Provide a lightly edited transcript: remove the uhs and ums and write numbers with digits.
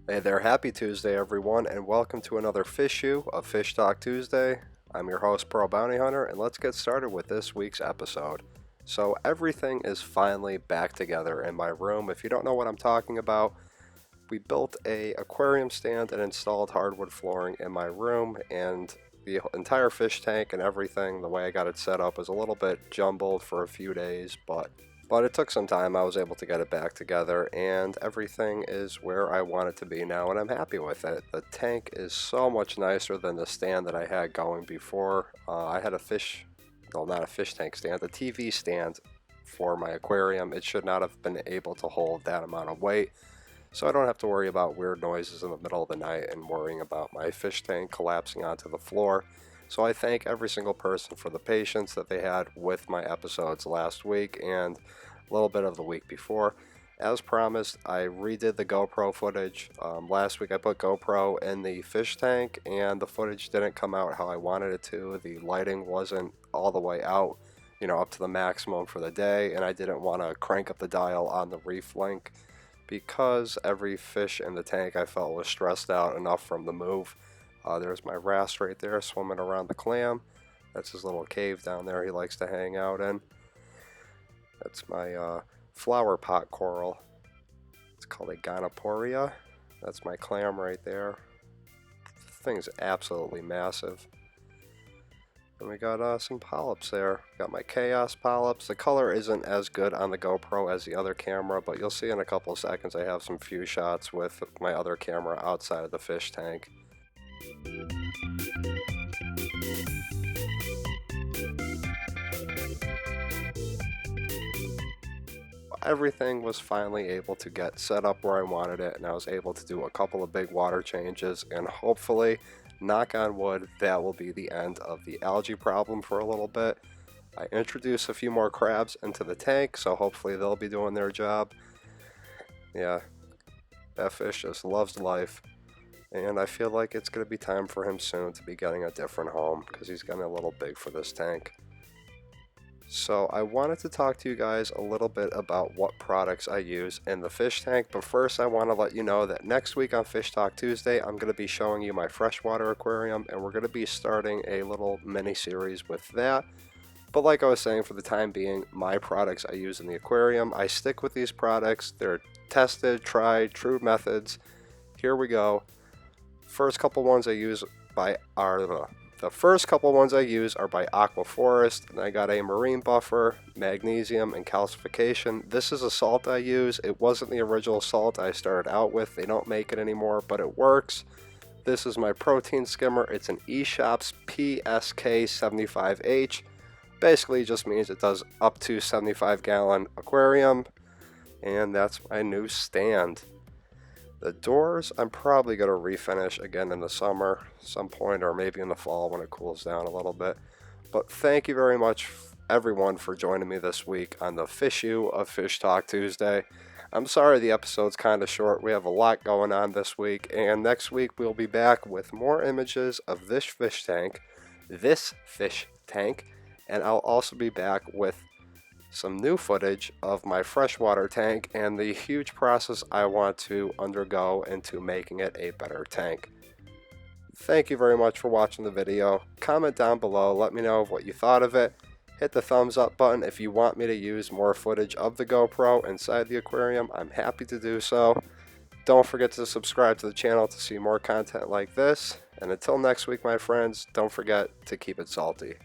Hey there, happy Tuesday everyone, and welcome to another issue of Fish Talk Tuesday. I'm your host, Pearl Bounty Hunter, and let's get started with this week's episode. So everything is finally back together in my room. If you don't know what I'm talking about, we built a aquarium stand and installed hardwood flooring in my room, and the entire fish tank and everything, the way I got it set up, is a little bit jumbled for a few days, but it took some time. I was able to get it back together, and everything is where I want it to be now, and I'm happy with it. The tank is so much nicer than the stand that I had going before. I had not a fish tank stand, a TV stand for my aquarium. It should not have been able to hold that amount of weight, so I don't have to worry about weird noises in the middle of the night and worrying about my fish tank collapsing onto the floor. So I thank every single person for the patience that they had with my episodes last week and a little bit of the week before. As promised, I redid the GoPro footage. Last week I put GoPro in the fish tank and the footage didn't come out how I wanted it to. The lighting wasn't all the way out, up to the maximum for the day, and I didn't want to crank up the dial on the reef link because every fish in the tank I felt was stressed out enough from the move. There's my wrasse right there swimming around the clam. That's his little cave down there he likes to hang out in. That's my flower pot coral. It's called a gonoporia. That's my clam right there. The thing's absolutely massive. And we got some polyps there. Got my chaos polyps. The color isn't as good on the GoPro as the other camera, but you'll see in a couple of seconds I have some few shots with my other camera outside of the fish tank. Everything was finally able to get set up where I wanted it, and I was able to do a couple of big water changes, and hopefully, knock on wood, that will be the end of the algae problem for a little bit. I introduced a few more crabs into the tank, so hopefully they'll be doing their job. Yeah, that fish just loves life. And I feel like it's going to be time for him soon to be getting a different home because he's getting a little big for this tank. So I wanted to talk to you guys a little bit about what products I use in the fish tank, but first I want to let you know that next week on Fish Talk Tuesday I'm going to be showing you my freshwater aquarium, and we're going to be starting a little mini series with that. But like I was saying, for the time being, my products I use in the aquarium, I stick with these products. They're tested, tried, true methods. Here we go. The first couple ones I use are by Aqua Forest, and I got a marine buffer, magnesium, and calcification. This is a salt I use. It wasn't the original salt I started out with. They don't make it anymore, but it works. This is my protein skimmer. It's an eShops PSK75H. Basically just means it does up to 75-gallon aquarium, and that's my new stand. The doors, I'm probably going to refinish again in the summer some point, or maybe in the fall when it cools down a little bit. But thank you very much, everyone, for joining me this week on the issue of Fish Talk Tuesday. I'm sorry the episode's kind of short. We have a lot going on this week, and next week we'll be back with more images of this fish tank, and I'll also be back with some new footage of my freshwater tank and the huge process I want to undergo into making it a better tank. Thank you very much for watching the video. Comment down below, let me know what you thought of it. Hit the thumbs up button if you want me to use more footage of the GoPro inside the aquarium. I'm happy to do so. Don't forget to subscribe to the channel to see more content like this. And until next week, my friends, don't forget to keep it salty.